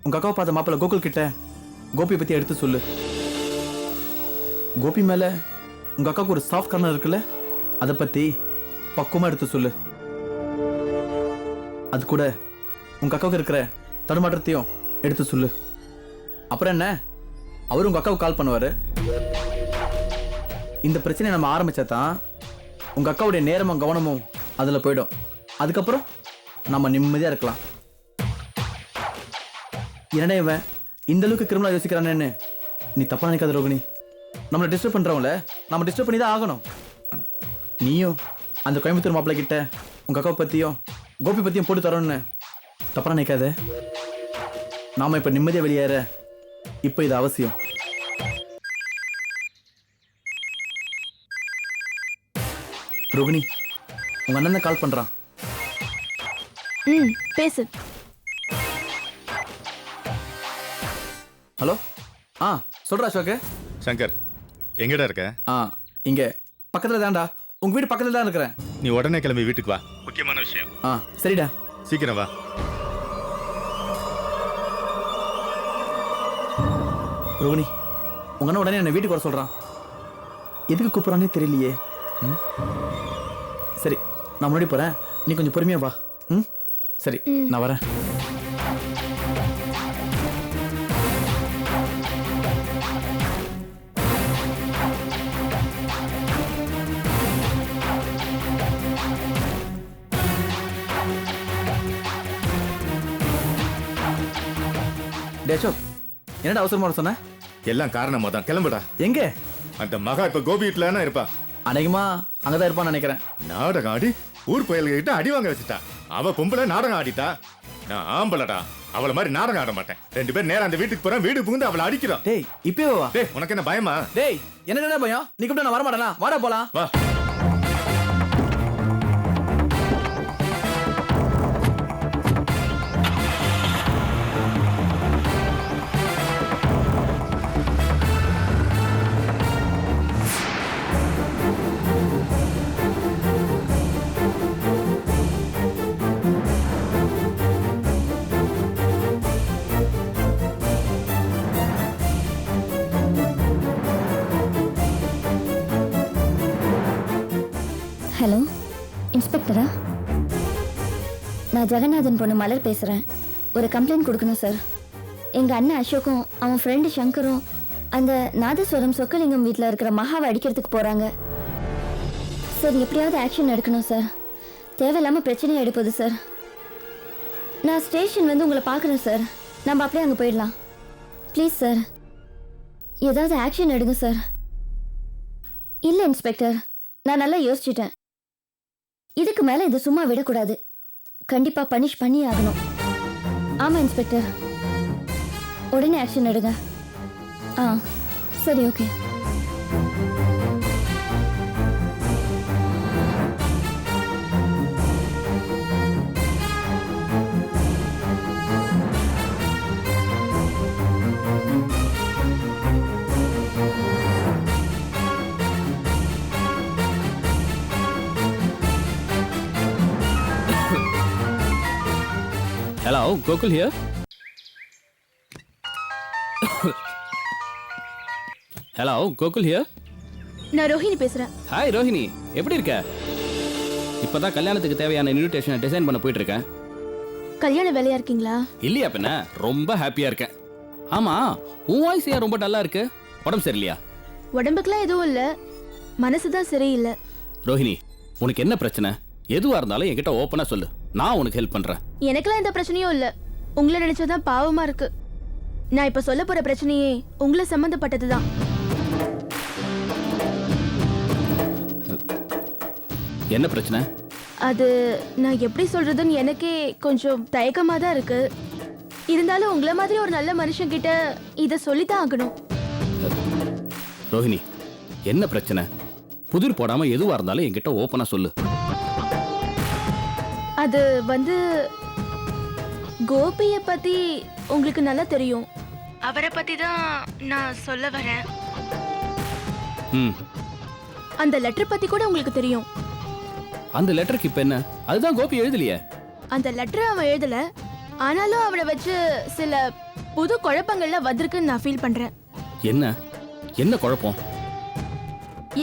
உங்க அக்காவை பார்த்த மாப்பிள்ள கோகுல் கிட்ட கோபியை பத்தி எடுத்து சொல்லு. கோபி மேல உங்க அக்காவுக்கு ஒரு சாஃப்ட் கார்னர் இருக்குல்ல, அதை பத்தி பக்குவமா எடுத்து சொல்லு. அது கூட உங்க அக்காவுக்கு இருக்கிற தடுமாற்றத்தையும் எடுத்து சொல்லு. அப்புறம் என்ன, அவரு உங்க அக்காவுக்கு கால் பண்ணுவாரு. இந்த பிரச்சனையை நம்ம ஆரம்பிச்சாதான் உங்க அக்காவுடைய நேரமும் கவனமும் அதுல போயிடும். அதுக்கப்புறம் நம்ம நிம்மதியா இருக்கலாம். என்னடா இவன் இந்த அளவுக்கு கிரிமினலா யோசிக்கிறானேன்னு நீ தப்பா நினைக்காத ரோகிணி. நம்மளை டிஸ்டர்ப் பண்றவங்கள நம்ம டிஸ்டர்ப் பண்ணி தான் ஆகணும். நீயும் அந்த கோயம்புத்தூர் மாப்பிள்ளை கிட்ட உங்க அக்காவை பத்தியும் கோபி பத்தியும் போட்டு தரோன்னு தப்பா நினைக்காத. நாம இப்ப நிம்மதியா வெளியேற இப்ப இது அவசியம். ரோகிணி, உங்க அண்ணன் தான் கால் பண்றான். பேசு. ஹலோ. சொல்றா அசோக். சங்கர், எங்கடா இருக்க? இங்க பக்கத்துல தான்டா. உங்க வீடு பக்கத்துல தான் இருக்கிறேன். நீ உடனே கிளம்பி வீட்டுக்கு வா, முக்கியமான விஷயம். சரிடா, சீக்கிரம் வா. ரோகிணி, உங்க அண்ணன் உடனே என்ன வீட்டுக்கு வர சொல்றான். எதுக்கு கூப்பிடறானே தெரியலையே. சரி, நான் முன்னாடி போறேன், நீ கொஞ்சம் பொறுமையா வா. சரி, நான் வரேன். அசோக், என்னடா அவசரமா சொன்ன? எல்லாம் காரணமா தான். கிளம்புடா. எங்க? அந்த மகா இப்ப கோபி வீட்டுல இருப்பா. அநேகமா அங்கதான் இருப்பான்னு நினைக்கிறேன். நாடகம் ஆடி ஊர் புயல்கிட்ட அடி வாங்க வச்சுட்டா. அவ பொம்பளை நாடகம் ஆடிட்டா. நான் ஆம்பளடா, அவளை மாதிரி நாடகம் ஆட மாட்டேன். 2 பேர் நேரம் அந்த வீட்டுக்கு போறேன், வீடு புகுந்து அவளை அடிக்கிறோம். டேய், இப்பவே வா. டேய், உனக்கு என்ன பயமா? டேய், என்ன பயம்? நீ கூப்பிட்டா நான் வரமாட்டேனா? வாடா போலாம். வா. ஹலோ, இன்ஸ்பெக்டரா? நான் ஜெகநாதன் பொண்ணு மலர் பேசுகிறேன். ஒரு கம்ப்ளைண்ட் கொடுக்கணும் சார். எங்கள் அண்ணன் அசோக்கும் அவன் ஃப்ரெண்டு சங்கரும் அந்த நாதஸ்வரம் சொக்கலிங்கம் வீட்டில் இருக்கிற மகாவை அடிக்கிறதுக்கு போகிறாங்க சார். எப்படியாவது ஆக்ஷன் எடுக்கணும் சார். தேவையில்லாமல் பிரச்சனையை எடுப்பது சார். நான் ஸ்டேஷன் வந்து உங்களை பார்க்குறேன் சார். நம்ம அப்படியே அங்கே போயிடலாம். ப்ளீஸ் சார், ஏதாவது ஆக்ஷன் எடுங்க சார். இல்லை இன்ஸ்பெக்டர், நான் நல்லா யோசிச்சுட்டேன். இதுக்கு மேல இது சும்மா விடக்கூடாது. கண்டிப்பா பனிஷ் பண்ணி ஆகணும். ஆமா இன்ஸ்பெக்டர், உடனே ஆக்ஷன் எடுங்க. சரி, okay. Hello, Gokul here. Hello, Gokul here. நான் ரோஹிணி பேசுறேன். ஹாய் ரோஹிணி, எப்படி இருக்க? இப்பதான் கல்யாணத்துக்கு தேவையான இன்விடேஷனை டிசைன் பண்ண போயிட்டு இருக்கேன். கல்யாண வேலையா இருக்கீங்களா? இல்லையா பின்ன, ரொம்ப ஹாப்பியா இருக்கேன். ஆமா, உன் வாய்ஸ் ஏன் ரொம்ப டல்லா இருக்கு? உடம்பு சரியில்லையா? உடம்புக்குலாம் எதுவும் இல்ல, மனசுதான் சரியில்லை. ரோஹிணி, உனக்கு என்ன பிரச்சனை? எதுவா இருந்தாலும் என்கிட்ட ஓப்பனா சொல்லு, நான் உனக்கு ஹெல்ப் பண்றேன். எனக்குலாம் எந்த பிரச்சனையும் இல்ல. உங்களை நினைச்சதான் பாவமா இருக்கு. நான் இப்ப சொல்ல போற பிரச்சனையே உங்களை சம்பந்தப்பட்டதுதான். என்ன பிரச்சனை? அது நான் எப்படி சொல்றதுன்னு எனக்கே கொஞ்சம் தயக்கமா தான் இருக்கு. இருந்தாலும் உங்களை மாதிரி ஒரு நல்ல மனுஷன் கிட்ட இத சொல்லித்தான் ஆகணும். ரோஹிணி, என்ன பிரச்சனை? புதிர் போடாம எதுவா இருந்தாலும் என்கிட்ட ஓப்பனா சொல்லு. அது வந்து கோபியை பத்தி உங்களுக்கு நல்லா தெரியும். அவரை பத்தி தான் நான் சொல்ல வரேன். அந்த லெட்டர் பத்தி கூட உங்களுக்கு தெரியும். அந்த லெட்டருக்கு இப்ப என்ன? அதுதான் கோபி எழுதலையே. அந்த லெட்டர் அவன் எழுதல, ஆனாலும் அவனை வச்சு சில புது குழப்பங்கள்ல வந்திருக்குன்னு நான் ஃபீல் பண்றேன். என்ன என்ன குழப்பம்?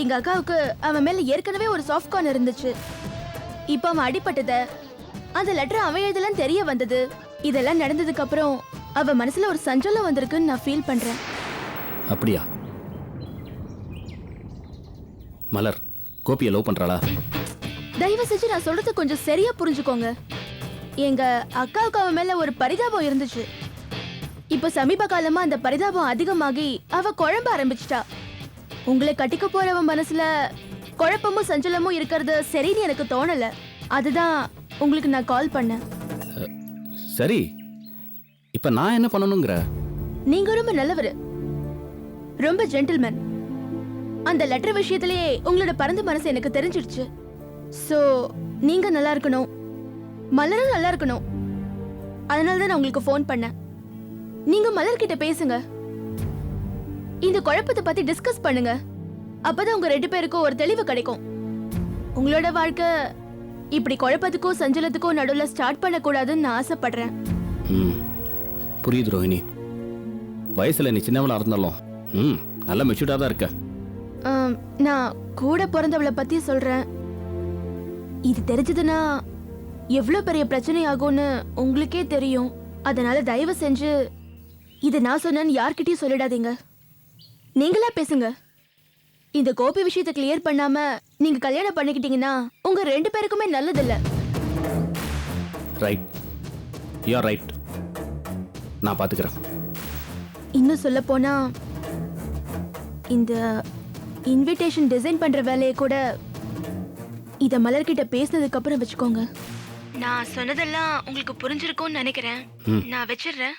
எங்க அக்காவுக்கு அவன் மேல ஏற்கனவே ஒரு சாஃப்ட் கார்னர் இருந்துச்சு. இப்போ அவன் அடிபட்டத, அந்த லெட்டர் அவன் எழுதலாம் தெரிய வந்தது. இதெல்லாம் நடந்ததுக்கு அப்புறம் அவ மனசுல ஒரு சஞ்சலம் வந்திருக்குன்னு நான் ஃபீல் பண்றேன். அப்படியா? மலர் கோபியை லவ் பண்றாளா? தயவு செஞ்சு நான் சொல்றது கொஞ்சம் சரியா புரிஞ்சுக்கோங்க. எங்க அக்காவுக்கு அவன் மேல ஒரு பரிதாபம் இருந்துச்சு. இப்ப சமீப காலமா அந்த பரிதாபம் அதிகமாகி அவ குழம்ப ஆரம்பிச்சிட்டா. உங்களை கட்டிக்க போறவன் மனசுல குழப்பமும் சஞ்சலமும் இருக்கிறது சரின்னு எனக்கு தோணல. அதுதான் உங்களுக்கு நான் கால் பண்ணேன். சரி, இப்ப நான் என்ன பண்ணணுங்கிற? நீங்க ரொம்ப நல்லவரு, ரொம்ப ஜென்டில்மேன். அந்த லெட்டர் விஷயத்திலேயே உங்களோட பரந்த மனசு எனக்கு தெரிஞ்சிடுச்சு. சோ நீங்க நல்லா இருக்கணும், மலரும் நல்லா இருக்கணும். அதனால தான் நான் உங்களுக்கு ஃபோன் பண்ணேன். நீங்க மலர் கிட்ட பேசுங்க, இந்த குழப்பத்தை பத்தி டிஸ்கஸ் பண்ணுங்க. அப்பதான் உங்க 2 பேருக்கும் ஒரு தெளிவு கிடைக்கும். உங்களோட வாழ்க்கை இப்படி குழப்பத்துக்கும் சஞ்சலத்துக்கும் நடுவுல ஸ்டார்ட் பண்ணக்கூடாதுன்னு நான் ஆசைப்படுறேன். புரியுது ரோஹிணி. வயசுல நீ சின்னவளா இருந்தாலும் நல்ல மெச்சூர்டா தான் இருக்க. நான் கூட பிறந்தவளை பத்தி சொல்றேன். இது தெரிஞ்சதுன்னா எவ்வளவு பெரிய பிரச்சனை ஆகும்னு உங்களுக்கே தெரியும். அதனால தயவு செஞ்சு இது நான் சொன்னேன்னு யார்கிட்டயும் சொல்லிடாதீங்க. நீங்களா பேசுங்க. இந்த கோபி விஷயத்தை கிளியர் பண்ணாம நீங்க கல்யாணம் பண்ணிக்கிட்டீங்கன்னா உங்க 2 பேருக்குமே நல்லதில்ல. Right, you are right. நான் பாத்துக்கிறேன். இன்னும் சொல்ல போனா இந்த இன்விடேஷன் டிசைன் பண்ற வேலையை கூட இத மலர்கிட்ட பேசினதுக்கு அப்புறம் வச்சுக்கோங்க. நான் சொன்னதெல்லாம் உங்களுக்கு புரிஞ்சிருக்கும்னு நினைக்கிறேன். நான் வச்சிடுறேன்.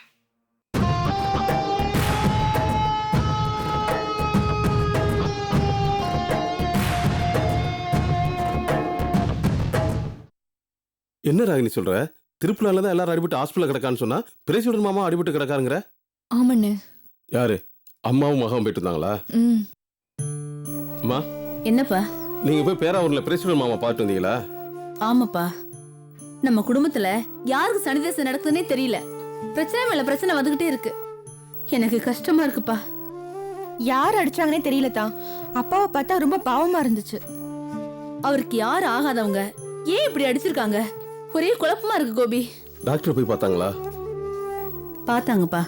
என்ன ராகினி சொல்ற? திருப்பூர்ல தான் எல்லாரும் அடிபட்டு ஹாஸ்பிட்டல் கிடக்கான்னு சொன்னா பிரேசியுடன் மாமா அடிபட்டு கிடக்காருங்கிற? ஆமாண்ணே. யாரு? அம்மாவும் மகாவும் போயிட்டு இருந்தாங்களா? அம்மா, என்னப்பா? நீங்க போய் பேராவூர்ல பிரேசியுடன் மாமா பார்த்து வந்தீங்களா? ஆமாப்பா, நம்ம குடும்பத்துல யாருக்கு சனிதேசம் நடக்குதுன்னே தெரியல. பிரச்சனை மேல பிரச்சனை வந்துகிட்டே இருக்கு. எனக்கு கஷ்டமா இருக்குப்பா. யார் அடிச்சாங்கன்னே தெரியல தான். அப்பாவை பார்த்தா ரொம்ப பாவமா இருந்துச்சு. அவருக்கு யார் ஆகாதவங்க ஏன் இப்படி அடிச்சிருக்காங்க? ஒரே குழப்பமா இருக்கு கோபி. டாக்டர் போய் பார்த்தாங்களா? பார்த்தாங்கப்பா.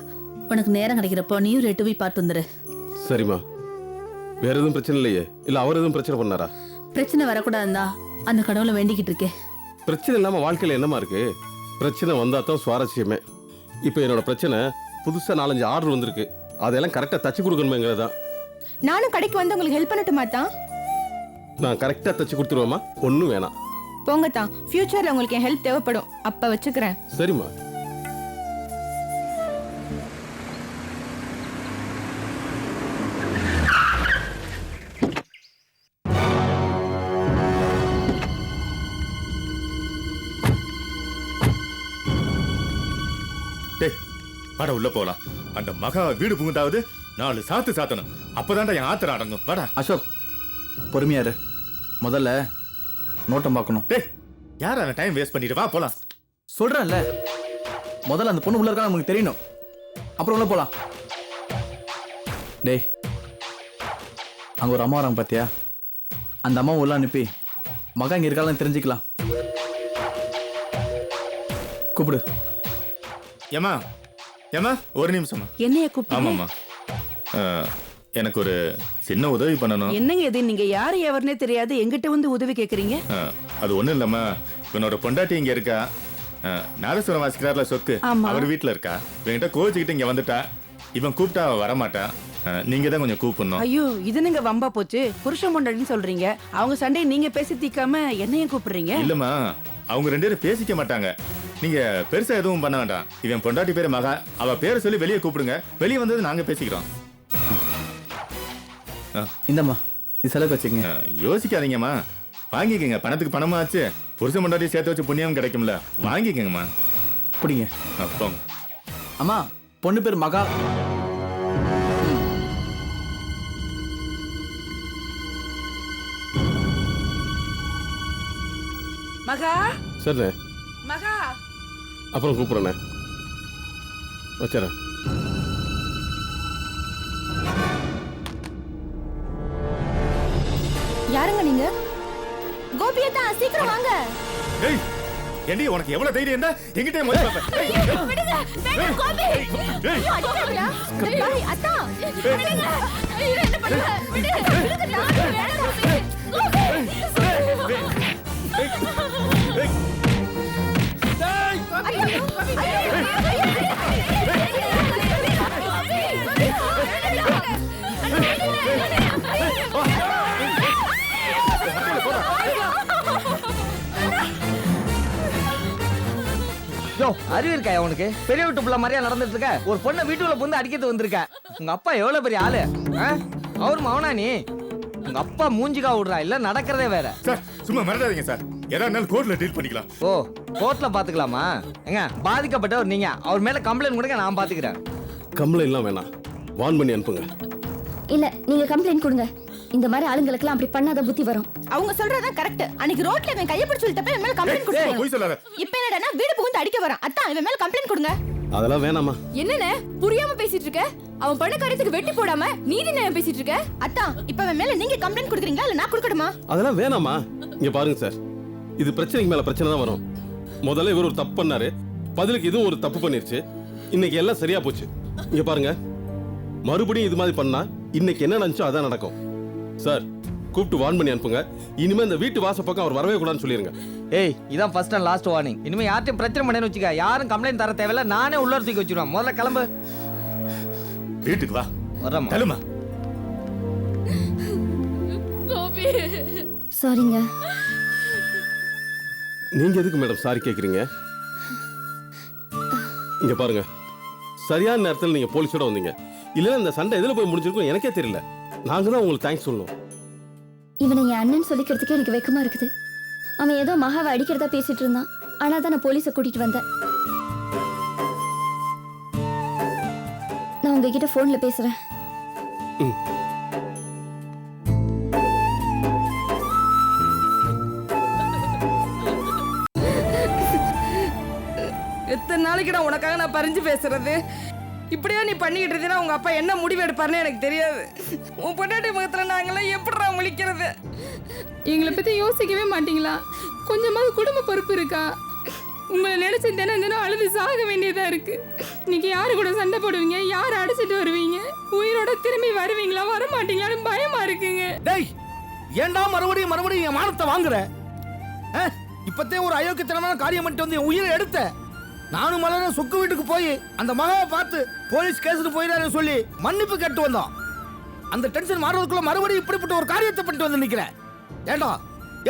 உனக்கு நேரம் கிடைக்கிறப்போ நீயும் 2 போய் பார்த்து வந்துரு. சரிம்மா. வேற எதுவும் பிரச்சனை இல்லையே? இல்ல அவர் எதுவும் பிரச்சனை பண்ணாரா? பிரச்சனை வரக்கூடாதுந்தா அந்த கடவுளை வேண்டிக்கிட்டு இருக்கேன். பிரச்சனை இல்லாம வாழ்க்கையில என்னமா இருக்கு? பிரச்சனை வந்தா தான் சுவாரஸ்யமே. இப்போ என்னோட பிரச்சனை புதுசா 4-5 ஆர்டர் வந்திருக்கு. அதெல்லாம் கரெக்டா தச்சு கொடுக்கணுமேங்கிறதா. நானும் கடைக்கு வந்து உங்களுக்கு ஹெல்ப் பண்ணட்டுமா தான்? நான் கரெக்டா தச்சு கொடுத்துருவேம்மா, ஒன்றும் வேணாம். போங்க தான், ஃபியூச்சர்ல உங்களுக்கு என் ஹெல்ப் தேவைப்படும். அப்ப வச்சுக்கிறேன். சரிம்மா. வாடா உள்ள போலாம். அந்த மகா வீடு புகுந்தாவது 4 சாத்து சாத்தணும். அப்பதான்டா என் ஆத்திரம் அடங்கும். வாடா. அசோக், பொறுமையா இரு. முதல்ல நோட்டம் பார்க்கணும். டேய், யார் அவன் டைம் வேஸ்ட் பண்ணிட்டு வா போலாம். சொல்றேன்ல, முதல்ல அந்த பொண்ணு உள்ள இருக்கா நமக்கு தெரியணும். அப்புறம் உள்ள போலாம். டேய், அங்க ஒரு அம்மா வராங்க பாத்தியா? அந்த அம்மாவை உள்ள அனுப்பி மகா இங்க இருக்கான்னு தெரிஞ்சுக்கலாம். கூப்பிடு. ஏமா ஏமா, ஒரு நிமிஷமா. என்னைய கூப்பிட்டு? ஆமாம்மா, எனக்கு ஒரு சின்ன உதவி பண்ணணும். என்னங்க இது? நீங்க யாரு எவருனே தெரியாது எங்கிட்ட வந்து உதவி கேக்குறீங்க? அது ஒண்ணும் இல்லம்மா, இவனோட பொண்டாட்டி இங்க இருக்கா. நாரசுரம் வாசிக்கிறார்ல சொக்கு, ஆமா. அவர் வீட்டுல இருக்கா. இவன்கிட்ட கோச்சிக்கிட்டு இங்க வந்துட்டா. இவன் கூப்பிட்டா அவ வரமாட்டா. நீங்க தான் கொஞ்சம் கூப்பிடணும். ஐயோ, இது நீங்க வம்பா போச்சு. புருஷன் பொண்டாட்டின்னு சொல்றீங்க, அவங்க சண்டையை நீங்க பேசி தீக்காம என்னையும் கூப்பிடுறீங்க? இல்லம்மா, அவங்க 2 பேரும் பேசிக்க மாட்டாங்க. நீங்க பெருசா எதுவும் பண்ண வேண்டாம். இவன் பொண்டாட்டி பேரு மகா, அவ பேரை சொல்லி வெளியே கூப்பிடுங்க. வெளியே வந்தது நாங்க பேசிக்கிறோம். இந்தம்மா, இது செலவு வச்சுங்க. யோசிக்காதீங்கம்மா, வாங்கிக்கங்க. பணத்துக்கு பணமா ஆச்சு. புருஷன் பொண்டாட்டி சேர்த்து வச்சு புண்ணியம் கிடைக்கும்ல, வாங்கிக்கங்கம்மா. பிடிங்க. போங்க. அம்மா, பொண்ணு பேர் மகா. மகா, சரிண்ணே, மகா. அப்புறம் கூப்பிடுறேண்ணே. வச்சுறேன். யாருங்க நீங்க? கோபியத்தா சீக்கிரம் வாங்க. ஏய் ஏண்டி உனக்கு எவ்வளவு தைரியம் இருந்தா என்கிட்ட மோதி பாப்ப? விடுங்க. வேண்டாம் கோபி. ஐயோ அடிக்காதடா. டேய் அத்தா. விடுங்க. ஐயோ என்ன பண்ற? விடு. விடுங்கடா. வேண்டாம் கோபி. யோ அறிவு இருக்கா உனக்கு? பெரிய வீட்டு பிள்ளை மாதிரியா நடந்துட்டு இருக்க? ஒரு பொண்ணை வீட்டுக்குள்ள புந்து அடிக்கிறது வந்திருக்க. உங்க அப்பா எவ்வளவு பெரிய ஆளு? அவரும் அவனா நீ? உங்க அப்பா மூஞ்சிக்கா விடுறா இல்ல நடக்கிறதே வேற. சார் சும்மா மிரட்டாதீங்க சார். எதா இருந்தாலும் கோர்ட்ல டீல் பண்ணிக்கலாம். ஓ கோர்ட்ல பாத்துக்கலாமா? ஏங்க பாதிக்கப்பட்டவர் நீங்க. அவர் மேல கம்ப்ளைண்ட் கொடுங்க, நான் பாத்துக்கிறேன். கம்ப்ளைண்ட்லாம் வேணாம், வார்ன் பண்ணி அனுப்புங்க. இல்ல நீங்க கம்ப்ளைண்ட் கொடுங்க. இந்த மாதிரி ஆளுங்களுக்குலாம் அப்படி பண்ணாத புத்தி வரும். அவங்க சொல்றதா கரெக்ட். அன்னைக்கு ரோட்ல இவன் கைய பிடிச்சு இழுத்தப்ப இவன் மேல கம்ப்ளைண்ட் கொடுத்தாங்க. போய் சொல்லாத. இப்போ என்னடா வீடு புகுந்து அடிக்க வரான். அத்தா இவன் மேல கம்ப்ளைண்ட் கொடுங்க. அதெல்லாம் வேணாமா? என்னண்ணே புரியாம பேசிட்டு இருக்க? அவன் பண்ண காரியத்துக்கு வெட்டி போடாம நீதி நியாயம் பேசிட்டு இருக்க? அத்தா இப்ப அவன் மேல நீங்க கம்ப்ளைண்ட் கொடுக்குறீங்களா இல்ல நான் கொடுக்கணுமா? அதெல்லாம் வேணாமா? இங்க பாருங்க சார், இது பிரச்சனைக்கு மேல பிரச்சனை தான் வரும். முதல்ல இவர் ஒரு தப்பு பண்ணாரு, பதிலுக்கு இதுவும் ஒரு தப்பு பண்ணிருச்சு. இன்னைக்கு எல்லாம் சரியா போச்சு. இங்க பாருங்க, மறுபடியும் இது மாதிரி பண்ணா இன்னைக்கு என்ன நடந்துச்சோ அதான் நடக்கும். சார் கூப்பிட்டு வார்ன் பண்ணி அனுப்புங்க. இனிமே இந்த வீட்டு வாச பக்கம் அவர் வரவே கூடாதுன்னு சொல்லிருங்க. ஏய் இதான் ஃபர்ஸ்ட் அண்ட் லாஸ்ட் வார்னிங். இனிமே யார்ட்டையும் பிரச்சனை பண்ணேன்னு வச்சுக்க, யாரும் கம்ப்ளைண்ட் தர தேவையில்ல. நானே உள்ள தூக்கி வச்சிருவேன். முதல்ல கிளம்பு. வீட்டுக்கு வா. வரமா தலுமா. கோபி சாரிங்க. நீங்க எதுக்கு மேடம் சாரி கேக்குறீங்க? இங்க பாருங்க, சரியான நேரத்தில் நீங்க போலீஸோட வந்தீங்க. இல்லைன்னா இந்த சண்டை எதுல போய் முடிஞ்சிருக்கும் எனக்கே தெரியல. நாங்க தான் உங்களுக்கு தேங்க்ஸ் சொல்லணும். இவனை என் அண்ணன் சொல்லிக்கிறதுக்கே எனக்கு வெக்கமா இருக்குது. அவன் ஏதோ மகாவை அடிக்கிறதா பேசிட்டு இருந்தான். ஆனா தான் நான் போலீஸை கூட்டிட்டு வந்தேன். நான் உங்ககிட்ட போன்ல பேசுறேன். எத்தனை நாளைக்கு நான் உனக்காக நான் பறிஞ்சு பேசுறது? இப்படியா நீ பண்ணிக்கிட்டு இருந்தீங்கன்னா உங்க அப்பா என்ன முடிவு எடுப்பாருன்னு எனக்கு தெரியாது. உன் பொண்டாட்டி முகத்துல நாங்களாம் எப்படிடா முழிக்கிறது? எங்களை பத்தி யோசிக்கவே மாட்டீங்களா? கொஞ்சமாவது குடும்ப பொறுப்பு இருக்கா? உங்களை நினைச்சு தினம் தினம் அழுது சாக வேண்டியதா இருக்கு. நீங்க யாரு கூட சண்டை போடுவீங்க? யாரை அடிச்சிட்டு வருவீங்க? உயிரோட திரும்பி வருவீங்களா வர மாட்டீங்களான்னு பயமா இருக்குங்க. டேய் ஏண்டா மறுபடியும் மறுபடியும் என் மானத்தை வாங்குற? இப்பத்தே ஒரு அயோக்கியத்தனமான காரியம் பண்ணிட்டு வந்து என் உயிரை எடுத்த. நானும் மலரும் சொக்கு வீட்டுக்கு போய் அந்த மகாவை பார்த்து போலீஸ் கேஸுக்கு போயிடாரு சொல்லி மன்னிப்பு கேட்டு வந்தோம். அந்த டென்ஷன் மாறுறதுக்குள்ள மறுபடியும் இப்படிப்பட்ட ஒரு காரியத்தை பண்ணிட்டு வந்து நிக்கிறேன். ஏண்டா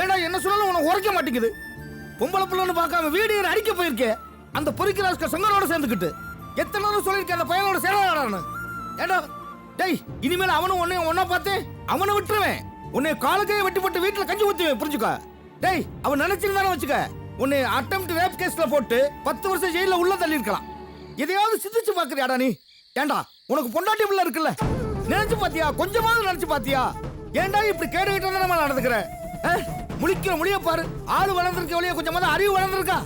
ஏண்டா என்ன சொன்னாலும் உனக்கு உரைக்க மாட்டேங்குது. பொம்பளை பிள்ளைன்னு பார்க்காம வீடு அடிக்க போயிருக்கேன். அந்த பொறிக்கிறாஸ்க சங்கரோட சேர்ந்துக்கிட்டு எத்தனை நாள் சொல்லியிருக்கேன் அந்த பையனோட சேராடான்னு. ஏண்டா டேய் இனிமேல் அவனும் உன்னையும் ஒன்னா பார்த்து அவனை விட்டுருவேன். உன்னை காலக்கையை வெட்டி போட்டு வீட்டுல கஞ்சி ஊத்துவேன், புரிஞ்சுக்க. டேய் அவன் நினைச்சிருந்தானே வச்சுக்க, உன்னை அட்டெம்ப்ட் ரேப் கேஸ்ல போட்டு 10 வருஷம் ஜெயில உள்ள தள்ளி இருக்கலாம். எதையாவது சிந்திச்சு பாக்குறியாடா நீ? ஏண்டா உனக்கு பொண்டாட்டி பிள்ளை இருக்குல்ல, நினைச்சு பாத்தியா? கொஞ்சமாவது நினைச்சு பாத்தியா? ஏண்டா இப்படி கேடுகிட்ட நம்ம நடந்துக்கிற? முழிக்கிற முடிய பாரு. ஆளு வளர்ந்துருக்க வழியா கொஞ்சமாவது அறிவு வளர்ந்துருக்கா?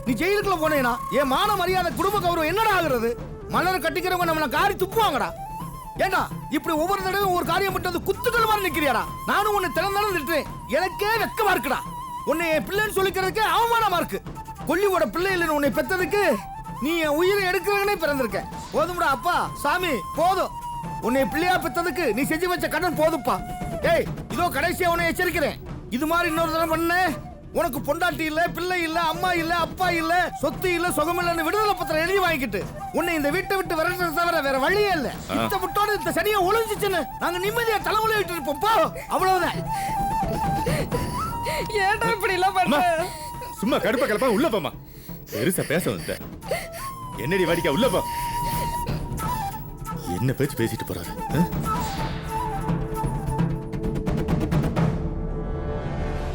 நீ ஜெயிலுக்குள்ள போனேனா என் மான மரியாதை குடும்ப கௌரவம் என்னடா ஆகுறது? மலரை கட்டிக்கிறவங்க நம்மள காரி துப்புவாங்கடா. ஏண்டா இப்படி ஒவ்வொரு தடவையும் ஒரு காரியம் மட்டும் வந்து குத்துக்கள் மாதிரி நிக்கிறியாடா? நானும் உன்னை திறந்தாலும் திட்டுறேன். எனக்கே வெக்கமா இருக்குடா. உன்னை என் பிள்ளைன்னு சொல்லிக்கிறதுக்கு அவமானமா இருக்கு. கொல்லியோட பிள்ளை இல்லைன்னு உன்னை பெத்ததுக்கு நீ என் உயிரை எடுக்கிறவனே பிறந்திருக்க. போதும்டா அப்பா சாமி போதும். உன்னை பிள்ளையா பெத்ததுக்கு நீ செஞ்சு வச்ச கடன் போதுப்பா. ஏய் இதோ கடைசியா உன்னை எச்சரிக்கிறேன். இது மாதிரி இன்னொரு தடவை பண்ண உனக்கு பொண்டாட்டி இல்ல, பிள்ளை இல்ல, அம்மா இல்ல, அப்பா இல்ல, சொத்து இல்ல, சுகம் இல்லன்னு விடுதலை பத்திரம் எழுதி வாங்கிக்கிட்டு உன்னை இந்த வீட்டை விட்டு விரட்டுறது தவிர வேற வழியே இல்ல. இந்த விட்டோட இந்த சனியை ஒளிஞ்சிச்சுன்னு நாங்க நிம்மதியா தலைமுறை விட்டு இருப்போம். போ அவ்வளவுதான். ஏன்டா இப்படி எல்லாம் பண்ற? சும்மா கடுப்ப கலப்பா உள்ள போமா. பெருசா பேச வந்த என்னடி வாடிக்கா உள்ள போ. என்ன பேச்சு பேசிட்டு போறாரு?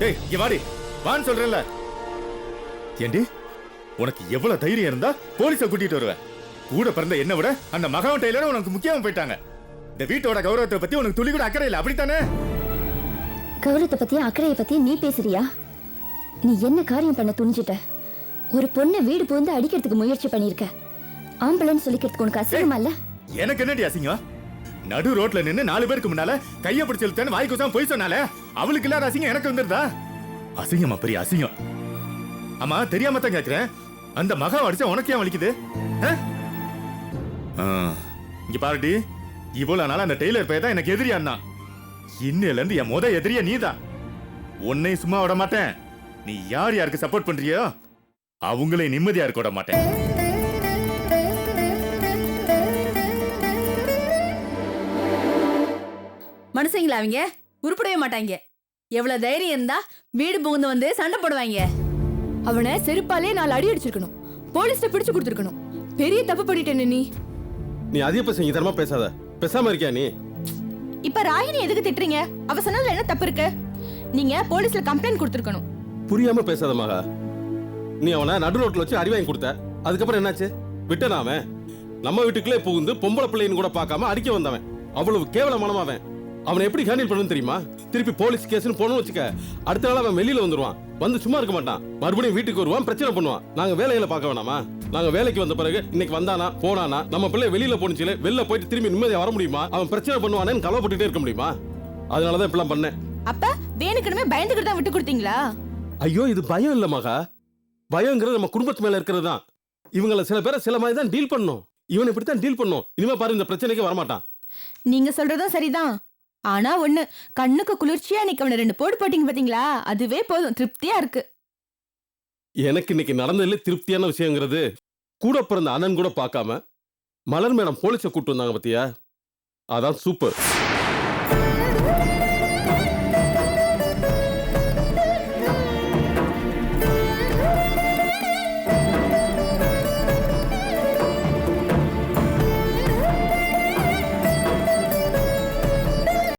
ஏய் இங்க வாடி வான்னு சொல்றேன்ல. ஏண்டி உனக்கு எவ்வளவு தைரியம் இருந்தா போலீஸை கூட்டிட்டு வருவேன்? கூட பிறந்த என்ன விட அந்த மகாவன் டெய்லர் உனக்கு முக்கியமா போயிட்டாங்க. இந்த வீட்டோட கௌரவத்தை பத்தி உனக்கு துளி கூட அக்கறை இல்லை, அப்படித்தானே? கௌரவத்தை பத்தி அக்கறையை பத்தி நீ பேசுறியா? நீ என்ன காரியம் பண்ண துணிஞ்சிட்ட? ஒரு பொண்ணை வீடு புகுந்து அடிக்கிறதுக்கு முயற்சி பண்ணிருக்க. ஆம்பளைன்னு சொல்லிக்கிறதுக்கு உனக்கு அசிங்கமா இல்ல? எனக்கு என்னடி அசிங்கம்? நடு ரோட்ல நின்னு 4 பேருக்கு முன்னால கைய பிடிச்சு இழுத்தேன்னு வாய்க்கு தான் போய் சொன்னாலே அவளுக்கு இல்லாத அசிங்கம் எனக்கு வந்துருதா? அசிங்கமா பெரிய அசிங்கம். ஆமா தெரியாம தான் கேக்குறேன், அந்த மகா அடிச்சா உனக்கு ஏன் வலிக்குது? இங்க பாருடி, இவ்வளவு நாளா அந்த டெய்லர் பையன் தான் எனக்கு எதிரியா இருந்தான். இன்னையில இருந்து என் முத எதிரியா நீதான். உன்னை சும்மா விட மாட்டேன். நீ யார் யாருக்கு சப்போர்ட் பண்றியோ அவங்களே நிம்மதியா இருக்க விட மாட்டேன். மனுஷங்களா அவங்க உருப்படவே மாட்டாங்க. எவ்வளவு தைரியம் இருந்தா வீடு புகுந்து வந்து சண்டை போடுவாங்க. அவனை செருப்பாலே 4 அடி அடிச்சிருக்கணும், போலீஸ்ல பிடிச்சு கொடுத்துருக்கணும். பெரிய தப்பு பண்ணிட்டேன்னு நீ. நீ அதிக தரமா பேசாத. பேசாம இருக்கியா நீ? இப்ப ராகினி எதுக்கு திட்டுறீங்க? அவ சொன்னதுல என்ன தப்பு இருக்கு? நீங்க போலீஸ்ல கம்ப்ளைண்ட் கொடுத்துருக்கணும். புரியாம பேசாத மகா. நீ அவனை நடு ரோட்ல வச்சு அடி வாங்கி கொடுத்த. அதுக்கப்புறம் என்னாச்சு? விட்டனா அவன்? நம்ம வீட்டுக்குள்ளே புகுந்து பொம்பளை பிள்ளைன்னு கூட பார்க்காம அடிக்க வந்தவன். அவ்வளவு கேவலமானவன். அவனை எப்படி ஹேண்டில் பண்ணணும் தெரியுமா? திருப்பி போலீஸ் கேஸ்னு போனோம்னு வச்சுக்க, அடுத்த நாள் அவன் வெளியில வந்துருவான். வந்து சும்மா இருக்க மாட்டான், மறுபடியும் வீட்டுக்கு வருவான், பிரச்சனை பண்ணுவான். நாங்க வேலையில பார்க்க வேணாமா? நாங்க வேலைக்கு வந்த பிறகு இன்னைக்கு வந்தானா போனானா, நம்ம பிள்ளை வெளியில போனுச்சுல, வெளில போயிட்டு திரும்பி நிம்மதியா வர முடியுமா? அவன் பிரச்சனை பண்ணுவானேன்னு கவலைப்பட்டுட்டே இருக்க முடியுமா? அதனாலதான் இப்பெல்லாம் பண்ணேன். அப்ப வேணுக்குமே பயந்துக்கிட்டு தான் விட்டு கொடுத்தீங்களா? ஐயோ, இது பயம் இல்ல மகா. பயங்கிறது நம்ம குடும்பத்து மேல இருக்கிறது தான். இவங்கள சில பேரை சில மாதிரி தான் டீல் பண்ணும். இவன் இப்படித்தான் டீல் பண்ணும். இனிமே பாரு, இந்த பிரச்சனைக்கு வரமாட்டான். நீங்க சொல்றதும் சரிதான். ஆனா ஒண்ணு, கண்ணுக்கு குளிர்ச்சியா இன்னைக்கு அவனை 2 போடு போட்டீங்க பாத்தீங்களா? அதுவே போதும், திருப்தியா இருக்கு. எனக்கு இன்னைக்கு நடந்ததுல திருப்தியான விஷயங்கிறது, கூட பிறந்த அண்ணன் கூட பார்க்காம மலர் மேடம் போலீஸை கூட்டு வந்தாங்க பத்தியா? அதான் சூப்பர்.